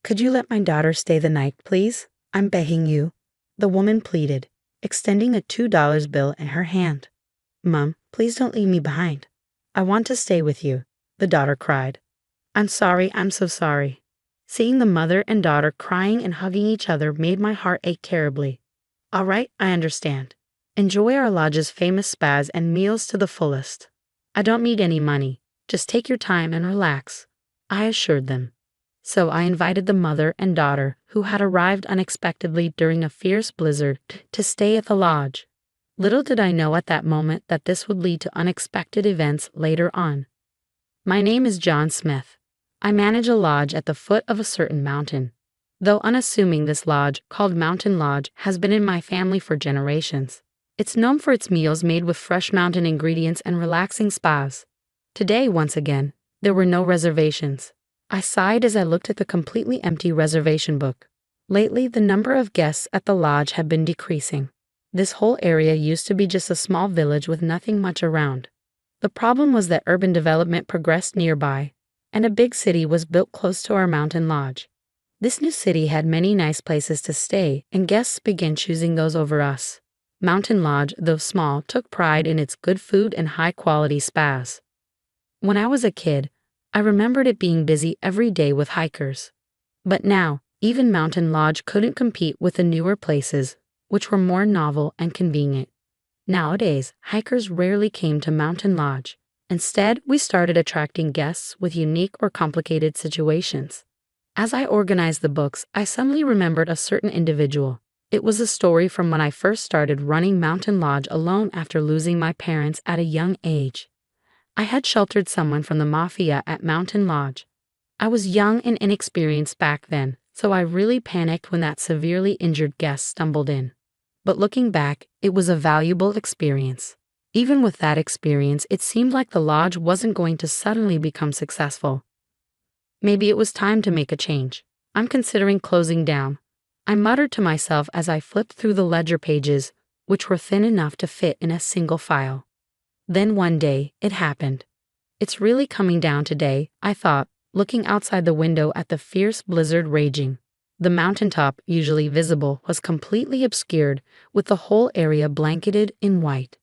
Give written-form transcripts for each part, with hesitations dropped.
Could you let my daughter stay the night, please? I'm begging you, the woman pleaded, extending a $2 bill in her hand. Mom, please don't leave me behind. I want to stay with you, the daughter cried. I'm sorry, I'm so sorry. Seeing the mother and daughter crying and hugging each other made my heart ache terribly. All right, I understand. Enjoy our lodge's famous spas and meals to the fullest. I don't need any money. Just take your time and relax, I assured them. So I invited the mother and daughter, who had arrived unexpectedly during a fierce blizzard, to stay at the lodge. Little did I know at that moment that this would lead to unexpected events later on. My name is John Smith. I manage a lodge at the foot of a certain mountain. Though unassuming, this lodge, called Mountain Lodge, has been in my family for generations. It's known for its meals made with fresh mountain ingredients and relaxing spas. Today, once again, there were no reservations. I sighed as I looked at the completely empty reservation book. Lately, the number of guests at the lodge had been decreasing. This whole area used to be just a small village with nothing much around. The problem was that urban development progressed nearby, and a big city was built close to our mountain lodge. This new city had many nice places to stay, and guests began choosing those over us. Mountain Lodge, though small, took pride in its good food and high-quality spas. When I was a kid, I remembered it being busy every day with hikers. But now, even Mountain Lodge couldn't compete with the newer places, which were more novel and convenient. Nowadays, hikers rarely came to Mountain Lodge. Instead, we started attracting guests with unique or complicated situations. As I organized the books, I suddenly remembered a certain individual. It was a story from when I first started running Mountain Lodge alone after losing my parents at a young age. I had sheltered someone from the mafia at Mountain Lodge. I was young and inexperienced back then, so I really panicked when that severely injured guest stumbled in. But looking back, it was a valuable experience. Even with that experience, it seemed like the lodge wasn't going to suddenly become successful. Maybe it was time to make a change. I'm considering closing down, I muttered to myself as I flipped through the ledger pages, which were thin enough to fit in a single file. Then one day, it happened. It's really coming down today, I thought, looking outside the window at the fierce blizzard raging. The mountaintop, usually visible, was completely obscured, with the whole area blanketed in white.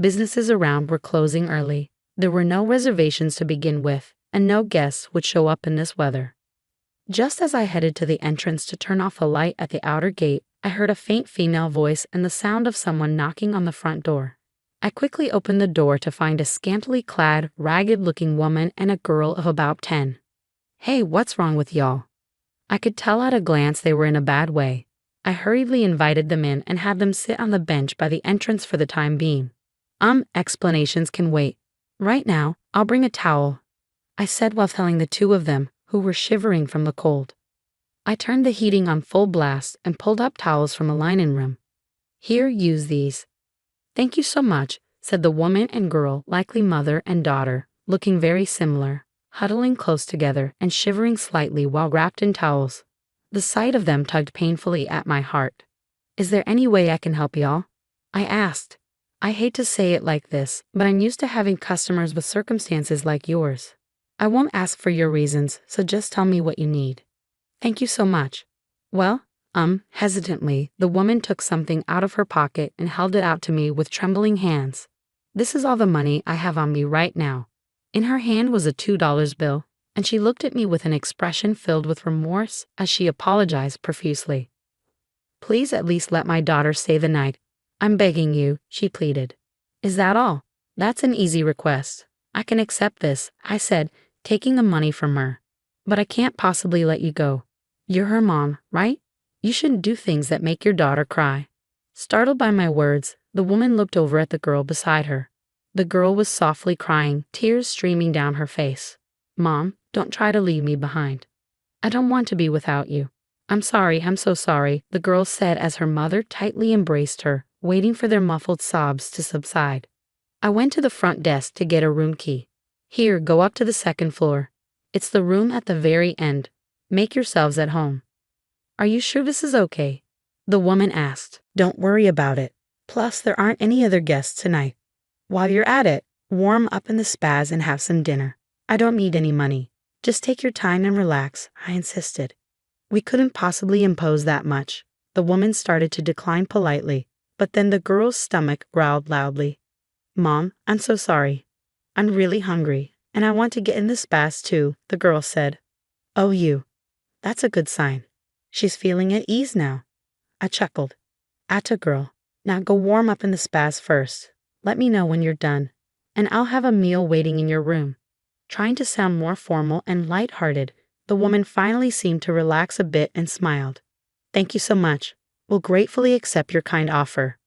Businesses around were closing early. There were no reservations to begin with, and no guests would show up in this weather. Just as I headed to the entrance to turn off the light at the outer gate, I heard a faint female voice and the sound of someone knocking on the front door. I quickly opened the door to find a scantily clad, ragged-looking woman and a girl of about 10. Hey, what's wrong with y'all? I could tell at a glance they were in a bad way. I hurriedly invited them in and had them sit on the bench by the entrance for the time being. Explanations can wait. Right now, I'll bring a towel, I said while telling the two of them, who were shivering from the cold. I turned the heating on full blast and pulled up towels from a linen room. Here, use these. Thank you so much, said the woman and girl, likely mother and daughter, looking very similar, huddling close together and shivering slightly while wrapped in towels. The sight of them tugged painfully at my heart. Is there any way I can help y'all? I asked. I hate to say it like this, but I'm used to having customers with circumstances like yours. I won't ask for your reasons, so just tell me what you need. Thank you so much. Well, hesitantly, the woman took something out of her pocket and held it out to me with trembling hands. This is all the money I have on me right now. In her hand was a $2 bill, and she looked at me with an expression filled with remorse as she apologized profusely. Please at least let my daughter stay the night. I'm begging you, she pleaded. Is that all? That's an easy request. I can accept this, I said, taking the money from her. But I can't possibly let you go. You're her mom, right? You shouldn't do things that make your daughter cry. Startled by my words, the woman looked over at the girl beside her. The girl was softly crying, tears streaming down her face. Mom, don't try to leave me behind. I don't want to be without you. I'm sorry, I'm so sorry, the girl said as her mother tightly embraced her, waiting for their muffled sobs to subside. I went to the front desk to get a room key. Here, go up to the second floor. It's the room at the very end. Make yourselves at home. Are you sure this is okay? The woman asked. Don't worry about it. Plus, there aren't any other guests tonight. While you're at it, warm up in the spas and have some dinner. I don't need any money. Just take your time and relax, I insisted. We couldn't possibly impose that much. The woman started to decline politely, but then the girl's stomach growled loudly. Mom, I'm so sorry. I'm really hungry, and I want to get in the spas too, the girl said. Oh, you. That's a good sign. She's feeling at ease now. I chuckled. Atta girl. Now go warm up in the spas first. Let me know when you're done, and I'll have a meal waiting in your room. Trying to sound more formal and light-hearted, the woman finally seemed to relax a bit and smiled. Thank you so much. We'll gratefully accept your kind offer.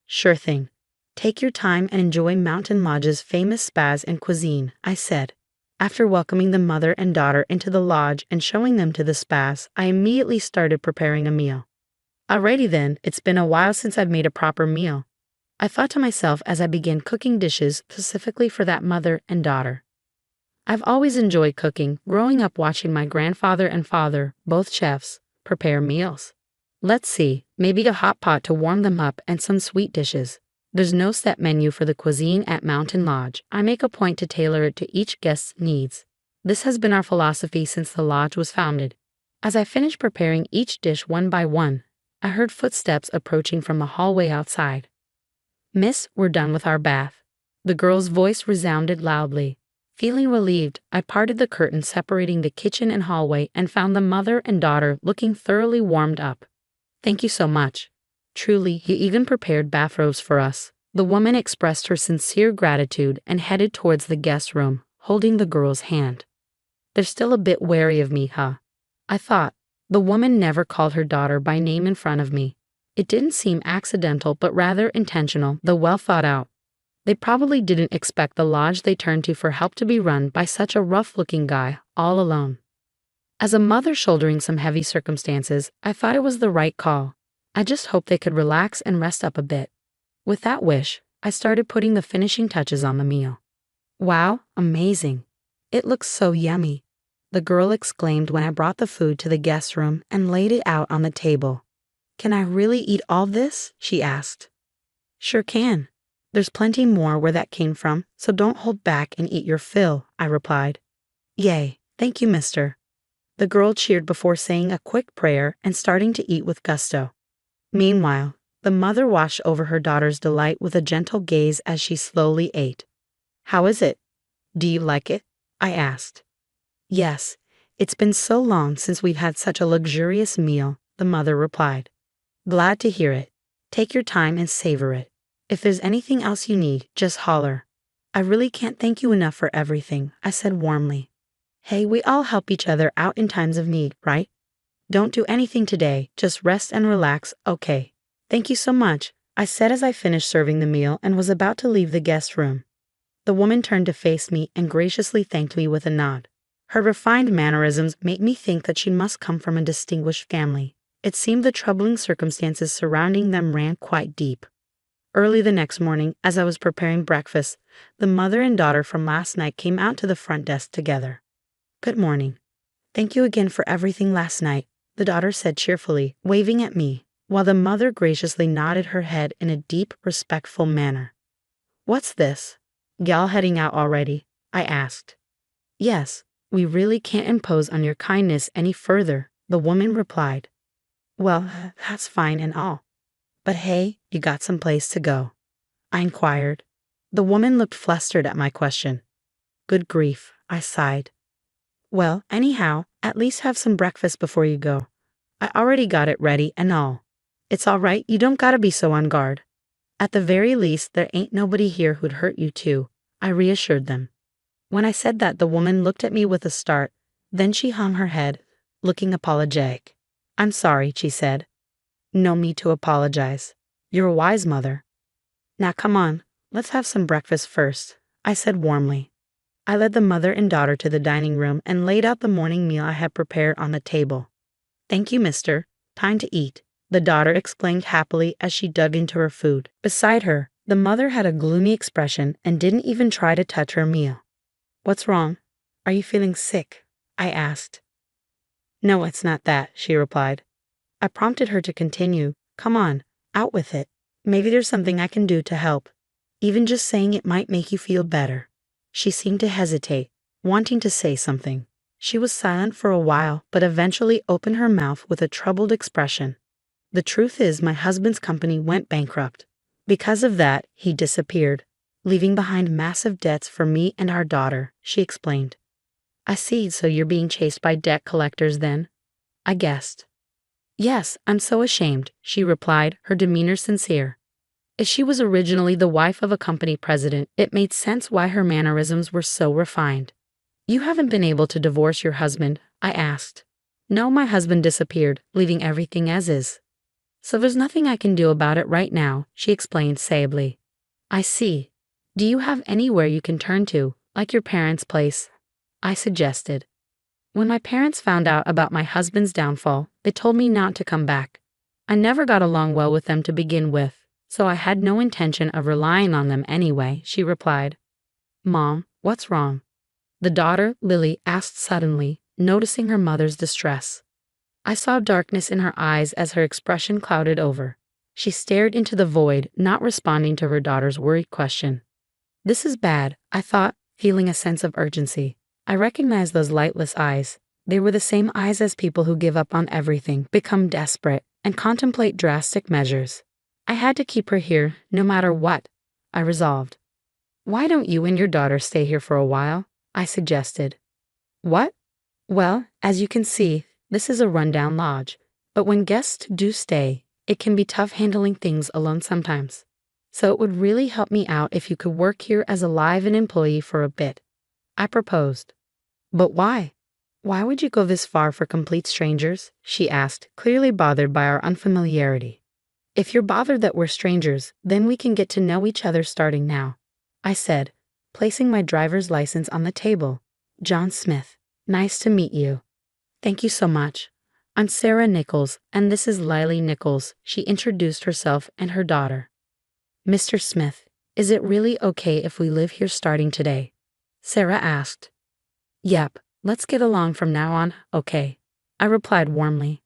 Sure thing. Take your time and enjoy Mountain Lodge's famous spas and cuisine, I said. After welcoming the mother and daughter into the lodge and showing them to the spas, I immediately started preparing a meal. Alrighty then, it's been a while since I've made a proper meal, I thought to myself as I began cooking dishes specifically for that mother and daughter. I've always enjoyed cooking, growing up watching my grandfather and father, both chefs, prepare meals. Let's see, maybe a hot pot to warm them up and some sweet dishes. There's no set menu for the cuisine at Mountain Lodge. I make a point to tailor it to each guest's needs. This has been our philosophy since the lodge was founded. As I finished preparing each dish one by one, I heard footsteps approaching from the hallway outside. Miss, we're done with our bath. The girl's voice resounded loudly. Feeling relieved, I parted the curtain separating the kitchen and hallway and found the mother and daughter looking thoroughly warmed up. Thank you so much. Truly, you even prepared bathrobes for us. The woman expressed her sincere gratitude and headed towards the guest room, holding the girl's hand. They're still a bit wary of me, huh? I thought. The woman never called her daughter by name in front of me. It didn't seem accidental, but rather intentional, though well thought out. They probably didn't expect the lodge they turned to for help to be run by such a rough-looking guy, all alone. As a mother shouldering some heavy circumstances, I thought it was the right call. I just hoped they could relax and rest up a bit. With that wish, I started putting the finishing touches on the meal. Wow, amazing. It looks so yummy, the girl exclaimed when I brought the food to the guest room and laid it out on the table. Can I really eat all this? She asked. Sure can. There's plenty more where that came from, so don't hold back and eat your fill, I replied. Yay, thank you, mister. The girl cheered before saying a quick prayer and starting to eat with gusto. Meanwhile, the mother watched over her daughter's delight with a gentle gaze as she slowly ate. How is it? Do you like it? I asked. Yes, it's been so long since we've had such a luxurious meal, the mother replied. Glad to hear it. Take your time and savor it. If there's anything else you need, just holler. I really can't thank you enough for everything, I said warmly. Hey, we all help each other out in times of need, right? Don't do anything today, just rest and relax, okay? Thank you so much, I said as I finished serving the meal and was about to leave the guest room. The woman turned to face me and graciously thanked me with a nod. Her refined mannerisms made me think that she must come from a distinguished family. It seemed the troubling circumstances surrounding them ran quite deep. Early the next morning, as I was preparing breakfast, the mother and daughter from last night came out to the front desk together. Good morning. Thank you again for everything last night, the daughter said cheerfully, waving at me, while the mother graciously nodded her head in a deep, respectful manner. What's this? Gal heading out already? I asked. Yes, we really can't impose on your kindness any further, the woman replied. Well, that's fine and all. But hey, you got some place to go? I inquired. The woman looked flustered at my question. Good grief, I sighed. Well, anyhow, at least have some breakfast before you go. I already got it ready and all. It's all right, you don't gotta be so on guard. At the very least, there ain't nobody here who'd hurt you too, I reassured them. When I said that, the woman looked at me with a start, then she hung her head, looking apologetic. I'm sorry, she said. No need to apologize. You're a wise mother. Now come on, let's have some breakfast first, I said warmly. I led the mother and daughter to the dining room and laid out the morning meal I had prepared on the table. Thank you, mister. Time to eat, the daughter exclaimed happily as she dug into her food. Beside her, the mother had a gloomy expression and didn't even try to touch her meal. What's wrong? Are you feeling sick? I asked. No, it's not that, she replied. I prompted her to continue. Come on, out with it. Maybe there's something I can do to help. Even just saying it might make you feel better. She seemed to hesitate, wanting to say something. She was silent for a while, but eventually opened her mouth with a troubled expression. The truth is, my husband's company went bankrupt. Because of that, he disappeared, leaving behind massive debts for me and our daughter, she explained. I see, so you're being chased by debt collectors then? I guessed. Yes, I'm so ashamed, she replied, her demeanor sincere. As she was originally the wife of a company president, it made sense why her mannerisms were so refined. You haven't been able to divorce your husband? I asked. No, my husband disappeared, leaving everything as is. So there's nothing I can do about it right now, she explained sagely. I see. Do you have anywhere you can turn to, like your parents' place? I suggested. When my parents found out about my husband's downfall, they told me not to come back. I never got along well with them to begin with, so I had no intention of relying on them anyway, she replied. Mom, what's wrong? The daughter, Lily, asked suddenly, noticing her mother's distress. I saw darkness in her eyes as her expression clouded over. She stared into the void, not responding to her daughter's worried question. This is bad, I thought, feeling a sense of urgency. I recognized those lightless eyes. They were the same eyes as people who give up on everything, become desperate, and contemplate drastic measures. I had to keep her here, no matter what, I resolved. Why don't you and your daughter stay here for a while? I suggested. What? Well, as you can see, this is a rundown lodge, but when guests do stay, it can be tough handling things alone sometimes. So it would really help me out if you could work here as a live-in employee for a bit. I proposed. But why? Why would you go this far for complete strangers? She asked, clearly bothered by our unfamiliarity. If you're bothered that we're strangers, then we can get to know each other starting now, I said, placing my driver's license on the table. John Smith. Nice to meet you. Thank you so much. I'm Sarah Nichols, and this is Lily Nichols, she introduced herself and her daughter. Mr. Smith, is it really okay if we live here starting today? Sarah asked. Yep, let's get along from now on, okay, I replied warmly.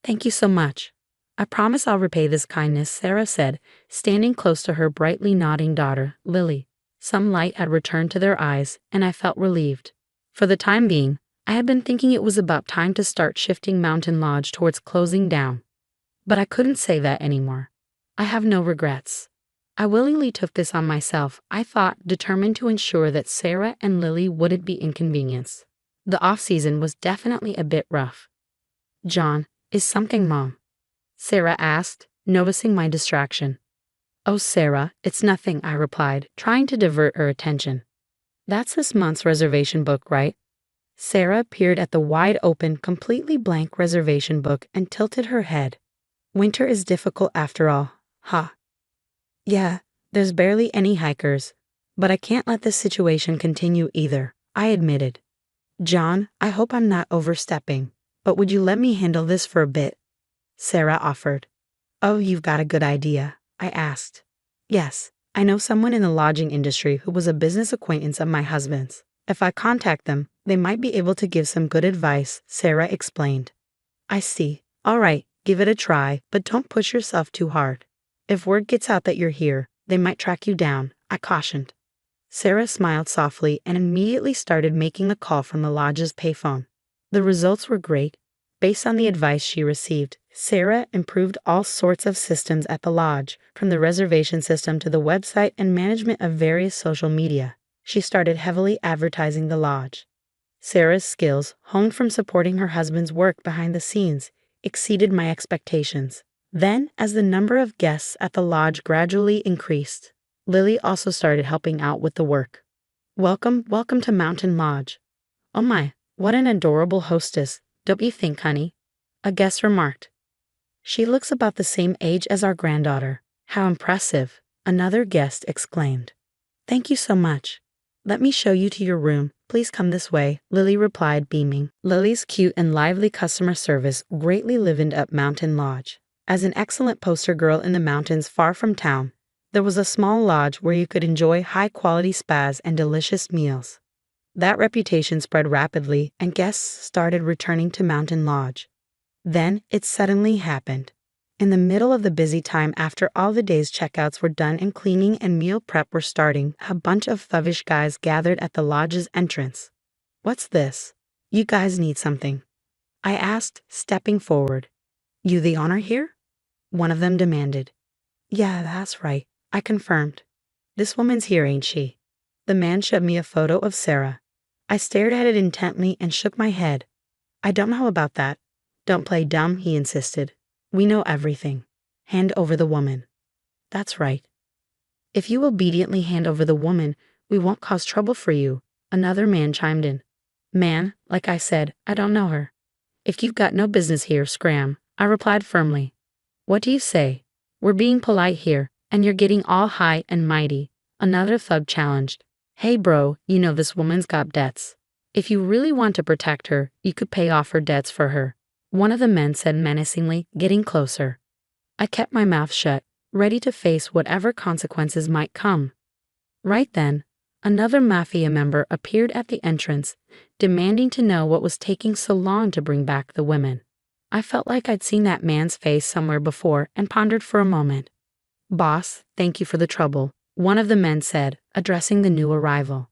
Thank you so much. I promise I'll repay this kindness, Sarah said, standing close to her brightly nodding daughter, Lily. Some light had returned to their eyes, and I felt relieved. For the time being, I had been thinking it was about time to start shifting Mountain Lodge towards closing down. But I couldn't say that anymore. I have no regrets. I willingly took this on myself, I thought, determined to ensure that Sarah and Lily wouldn't be inconvenienced. The off-season was definitely a bit rough. John, is something wrong? Sarah asked, noticing my distraction. Oh, Sarah, it's nothing, I replied, trying to divert her attention. That's this month's reservation book, right? Sarah peered at the wide-open, completely blank reservation book and tilted her head. Winter is difficult after all, huh? Yeah, there's barely any hikers, but I can't let this situation continue either, I admitted. John, I hope I'm not overstepping, but would you let me handle this for a bit? Sarah offered. Oh, you've got a good idea, I asked. Yes, I know someone in the lodging industry who was a business acquaintance of my husband's. If I contact them, they might be able to give some good advice, Sarah explained. I see. All right, give it a try, but don't push yourself too hard. If word gets out that you're here, they might track you down, I cautioned. Sarah smiled softly and immediately started making a call from the lodge's payphone. The results were great. Based on the advice she received, Sarah improved all sorts of systems at the lodge, from the reservation system to the website and management of various social media. She started heavily advertising the lodge. Sarah's skills, honed from supporting her husband's work behind the scenes, exceeded my expectations. Then, as the number of guests at the lodge gradually increased, Lily also started helping out with the work. Welcome to Mountain Lodge. Oh my, what an adorable hostess, don't you think, honey? A guest remarked. She looks about the same age as our granddaughter. How impressive, another guest exclaimed. Thank you so much. Let me show you to your room. Please come this way, Lily replied, beaming. Lily's cute and lively customer service greatly livened up Mountain Lodge. As an excellent poster girl in the mountains far from town, there was a small lodge where you could enjoy high-quality spas and delicious meals. That reputation spread rapidly, and guests started returning to Mountain Lodge. Then it suddenly happened. In the middle of the busy time after all the day's checkouts were done and cleaning and meal prep were starting, a bunch of thuggish guys gathered at the lodge's entrance. What's this? You guys need something, I asked, stepping forward. You the owner here? One of them demanded. Yeah, that's right, I confirmed. This woman's here, ain't she? The man showed me a photo of Sarah. I stared at it intently and shook my head. I don't know about that. Don't play dumb, he insisted. We know everything. Hand over the woman. That's right. If you obediently hand over the woman, we won't cause trouble for you, another man chimed in. Man, like I said, I don't know her. If you've got no business here, scram, I replied firmly. What do you say? We're being polite here, and you're getting all high and mighty, another thug challenged. Hey bro, you know this woman's got debts. If you really want to protect her, you could pay off her debts for her, one of the men said menacingly, getting closer. I kept my mouth shut, ready to face whatever consequences might come. Right then, another mafia member appeared at the entrance, demanding to know what was taking so long to bring back the women. I felt like I'd seen that man's face somewhere before and pondered for a moment. Boss, thank you for the trouble, one of the men said, addressing the new arrival.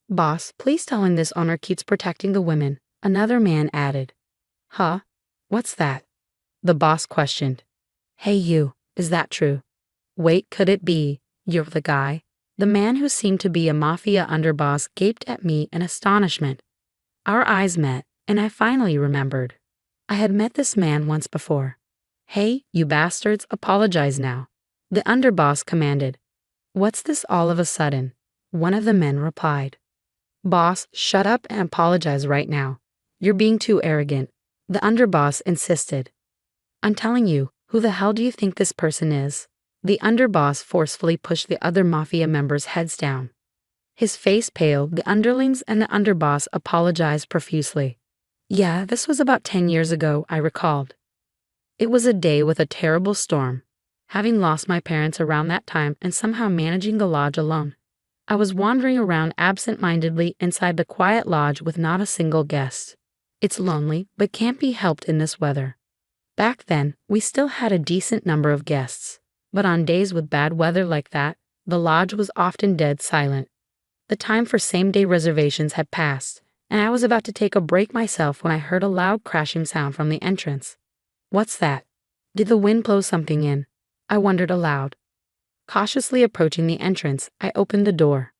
Boss, please tell him this owner keeps protecting the women, another man added. Huh? What's that? The boss questioned. Hey you, is that true? Wait, could it be, you're the guy? The man who seemed to be a mafia underboss gaped at me in astonishment. Our eyes met, and I finally remembered. I had met this man once before. Hey, you bastards, apologize now. The underboss commanded. What's this all of a sudden? One of the men replied. Boss, shut up and apologize right now. You're being too arrogant. The underboss insisted. I'm telling you, who the hell do you think this person is? The underboss forcefully pushed the other mafia members' heads down. His face paled, the underlings and the underboss apologized profusely. Yeah, this was about 10 years ago, I recalled. It was a day with a terrible storm. Having lost my parents around that time and somehow managing the lodge alone, I was wandering around absent-mindedly inside the quiet lodge with not a single guest. It's lonely, but can't be helped in this weather. Back then, we still had a decent number of guests, but on days with bad weather like that, the lodge was often dead silent. The time for same-day reservations had passed, and I was about to take a break myself when I heard a loud crashing sound from the entrance. What's that? Did the wind blow something in? I wondered aloud. Cautiously approaching the entrance, I opened the door.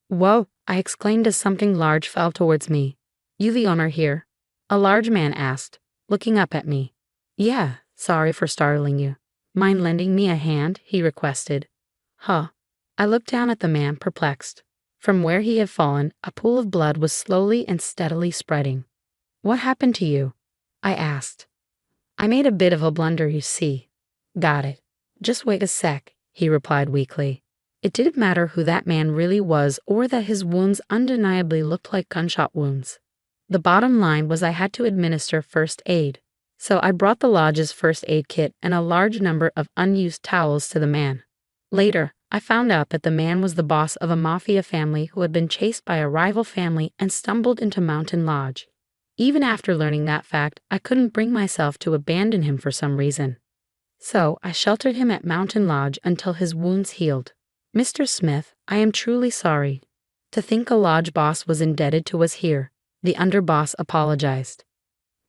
Whoa, I exclaimed as something large fell towards me. You the owner here? A large man asked, looking up at me. Yeah, sorry for startling you. Mind lending me a hand? He requested. Huh. I looked down at the man, perplexed. From where he had fallen, a pool of blood was slowly and steadily spreading. What happened to you? I asked. I made a bit of a blunder, you see. Got it. Just wait a sec, he replied weakly. It didn't matter who that man really was or that his wounds undeniably looked like gunshot wounds. The bottom line was I had to administer first aid, so I brought the lodge's first aid kit and a large number of unused towels to the man. Later, I found out that the man was the boss of a mafia family who had been chased by a rival family and stumbled into Mountain Lodge. Even after learning that fact, I couldn't bring myself to abandon him for some reason. So I sheltered him at Mountain Lodge until his wounds healed. Mr. Smith, I am truly sorry. To think a lodge boss was indebted to us here, the underboss apologized.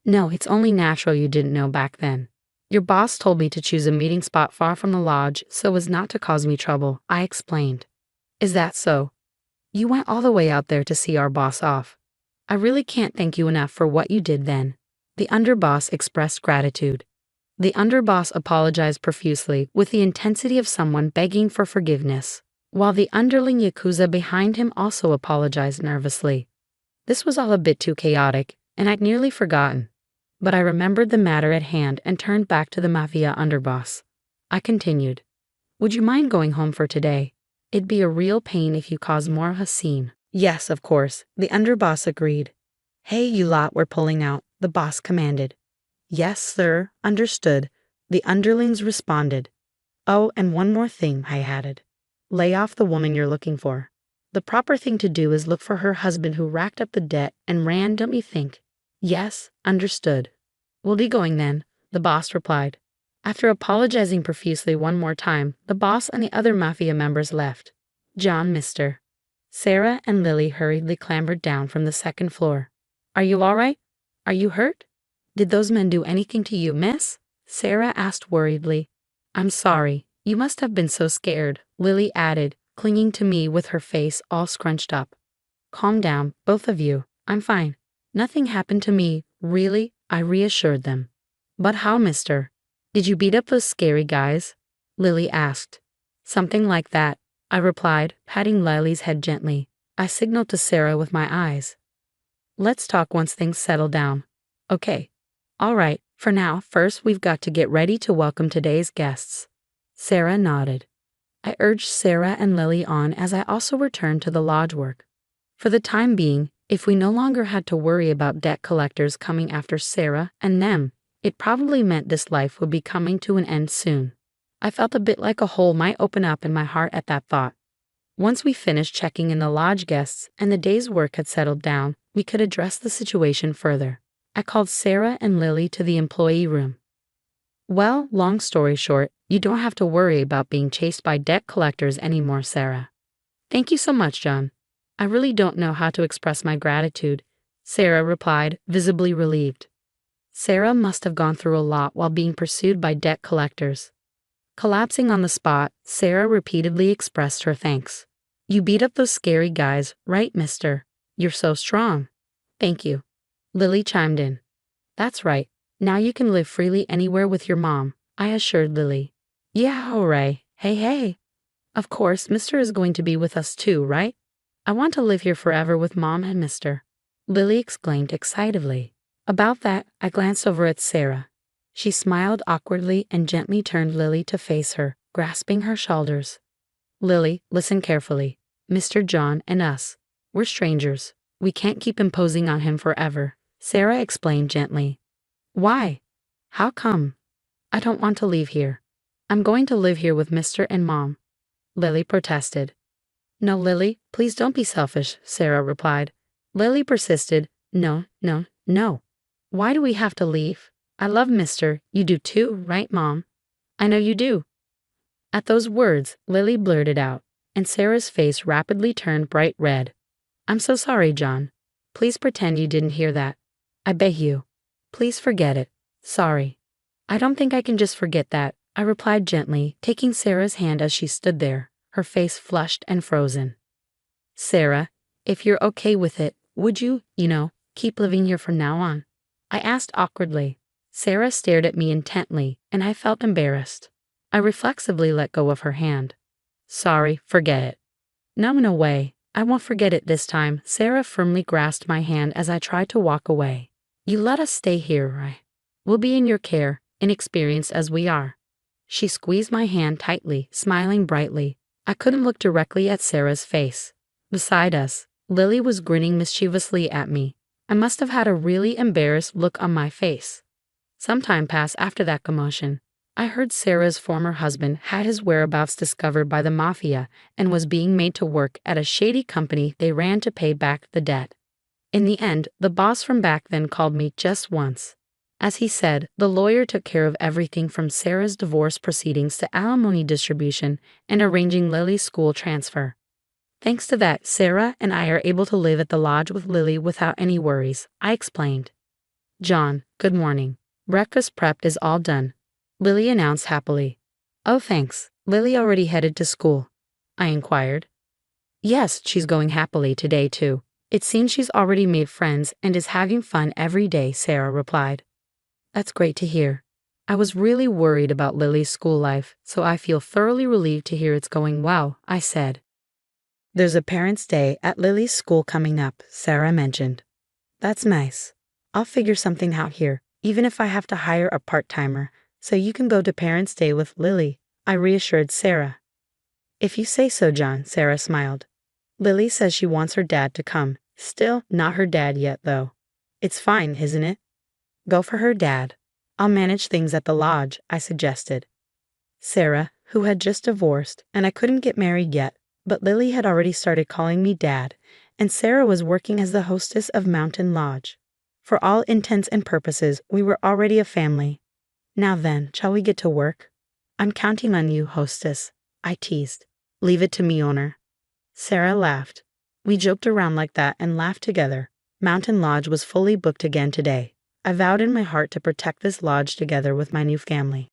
No, it's only natural you didn't know back then. Your boss told me to choose a meeting spot far from the lodge so as not to cause me trouble, I explained. Is that so? You went all the way out there to see our boss off. I really can't thank you enough for what you did then. The underboss expressed gratitude. The underboss apologized profusely with the intensity of someone begging for forgiveness, while the underling yakuza behind him also apologized nervously. This was all a bit too chaotic, and I'd nearly forgotten. But I remembered the matter at hand and turned back to the mafia underboss. I continued. Would you mind going home for today? It'd be a real pain if you caused more of a scene. Yes, of course, the underboss agreed. Hey, you lot, we're pulling out, the boss commanded. Yes, sir, understood, the underlings responded. Oh, and one more thing, I added. Lay off the woman you're looking for. The proper thing to do is look for her husband who racked up the debt and ran, don't you think? Yes, understood. We'll be going then, the boss replied. After apologizing profusely one more time, the boss and the other mafia members left. John, Mr. Sarah and Lily hurriedly clambered down from the second floor. Are you all right? Are you hurt? Did those men do anything to you, miss? Sarah asked worriedly. I'm sorry. You must have been so scared, Lily added, clinging to me with her face all scrunched up. Calm down, both of you. I'm fine. Nothing happened to me, really, I reassured them. But how, mister? Did you beat up those scary guys? Lily asked. Something like that, I replied, patting Lily's head gently. I signaled to Sarah with my eyes. Let's talk once things settle down. Okay. All right, for now, first we've got to get ready to welcome today's guests. Sarah nodded. I urged Sarah and Lily on as I also returned to the lodge work. For the time being, if we no longer had to worry about debt collectors coming after Sarah and them, it probably meant this life would be coming to an end soon. I felt a bit like a hole might open up in my heart at that thought. Once we finished checking in the lodge guests and the day's work had settled down, we could address the situation further. I called Sarah and Lily to the employee room. Well, long story short, you don't have to worry about being chased by debt collectors anymore, Sarah. Thank you so much, John. I really don't know how to express my gratitude, Sarah replied, visibly relieved. Sarah must have gone through a lot while being pursued by debt collectors. Collapsing on the spot, Sarah repeatedly expressed her thanks. You beat up those scary guys, right, mister? You're so strong. Thank you. Lily chimed in. That's right. Now you can live freely anywhere with your mom, I assured Lily. Yeah, hooray. Hey. Of course, mister is going to be with us too, right? I want to live here forever with mom and mister. Lily exclaimed excitedly. About that, I glanced over at Sarah. She smiled awkwardly and gently turned Lily to face her, grasping her shoulders. Lily, listen carefully. Mr. John and us. We're strangers. We can't keep imposing on him forever, Sarah explained gently. Why? How come? I don't want to leave here. I'm going to live here with Mr. and Mom. Lily protested. No, Lily, please don't be selfish, Sarah replied. Lily persisted. No. Why do we have to leave? I love Mr. You do too, right, Mom? I know you do. At those words, Lily blurted out, and Sarah's face rapidly turned bright red. I'm so sorry, John. Please pretend you didn't hear that. I beg you. Please forget it. Sorry. I don't think I can just forget that, I replied gently, taking Sarah's hand as she stood there, her face flushed and frozen. Sarah, if you're okay with it, would you, keep living here from now on? I asked awkwardly. Sarah stared at me intently, and I felt embarrassed. I reflexively let go of her hand. Sorry, forget it. No way. I won't forget it this time. Sarah firmly grasped my hand as I tried to walk away. You let us stay here, right? We'll be in your care, inexperienced as we are. She squeezed my hand tightly, smiling brightly. I couldn't look directly at Sarah's face. Beside us, Lily was grinning mischievously at me. I must have had a really embarrassed look on my face. Some time passed after that commotion. I heard Sarah's former husband had his whereabouts discovered by the mafia and was being made to work at a shady company they ran to pay back the debt. In the end, the boss from back then called me just once. As he said, the lawyer took care of everything from Sarah's divorce proceedings to alimony distribution and arranging Lily's school transfer. Thanks to that, Sarah and I are able to live at the lodge with Lily without any worries, I explained. John, good morning. Breakfast prepped is all done, Lily announced happily. Oh, thanks. Lily already headed to school? I inquired. Yes, she's going happily today too. It seems she's already made friends and is having fun every day, Sarah replied. That's great to hear. I was really worried about Lily's school life, so I feel thoroughly relieved to hear it's going well, I said. There's a Parents' Day at Lily's school coming up, Sarah mentioned. That's nice. I'll figure something out here, even if I have to hire a part-timer, so you can go to Parents' Day with Lily, I reassured Sarah. If you say so, John, Sarah smiled. Lily says she wants her dad to come. Still not her dad yet, though. It's fine, isn't it? Go for her dad. I'll manage things at the lodge, I suggested. Sarah, who had just divorced, and I couldn't get married yet, but Lily had already started calling me Dad, and Sarah was working as the hostess of Mountain Lodge. For all intents and purposes, we were already a family. Now then, shall we get to work? I'm counting on you, hostess, I teased. Leave it to me, owner. Sarah laughed. We joked around like that and laughed together. Mountain Lodge was fully booked again today. I vowed in my heart to protect this lodge together with my new family.